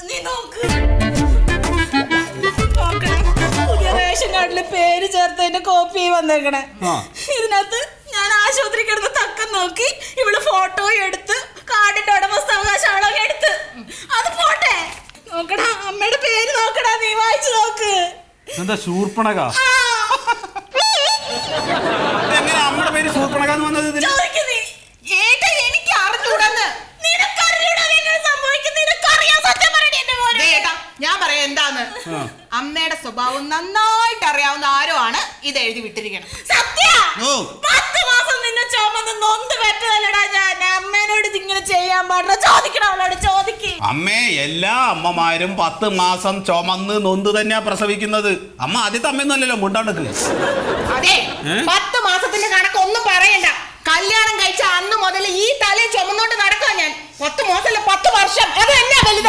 നീ നോക്ക്. പുതിയ റേഷൻ കാർഡില് പേര് ചേർത്തതിന്റെ കോപ്പി വന്നേക്കണേ. ഇതിനകത്ത് ഞാൻ ആശുപത്രി കിടന്ന് തക്കം നോക്കി ഇവള് ഫോട്ടോ എടുത്ത് കാർഡിന്റെ ഉടമസ്ഥാവകാശം അളവ് എടുത്ത്. അത് പോട്ടെ, നോക്കടാ അമ്മയുടെ പേര് നോക്കടാ, നീ വായിച്ചു നോക്ക്. എന്താ ശൂർപ്പണക? എങ്ങനെ അമ്മയുടെ പേര് ശൂർപ്പണകാന്ന് വന്നത്? എനിക്ക് അറിഞ്ഞൂടെന്ന്. ഞാൻ പറയാം എന്താന്ന്. അമ്മയുടെ സ്വഭാവം നന്നായിട്ട് അറിയാവുന്ന ആരോ ആണ് ഇത് എഴുതി വിട്ടിരിക്കണം. സത്യ 10 മാസം നിന്നെ ചുമന്ന് നൊന്ത് പറ്റതല്ലടാ ഞാൻ. അമ്മേനോട് ഇങ്ങനെ ചെയ്യാൻ പാടില്ല. ചോദിക്കണം അവളോട്, ചോദിക്ക്. അമ്മേ, എല്ലാ അമ്മമാരും 10 മാസം ചുമന്ന് നൊന്ത് തന്നെയാ പ്രസവിക്കുന്നത്. അമ്മ ആദ്യത്തെ അമ്മയൊന്നുമല്ലല്ലോ മുണ്ടാണ്ടക്ക്. അതെ, 10 മാസത്തിന്റെ കണക്കൊന്നും പറയണ്ട. കല്യാണം കഴിച്ച അന്ന് മുതൽ ഈ തലയിൽ ചുമന്നോണ്ട് നടക്കുക ഞാൻ. 10 മാസമല്ല 10 വർഷം. അത് തന്നെ വലുത്.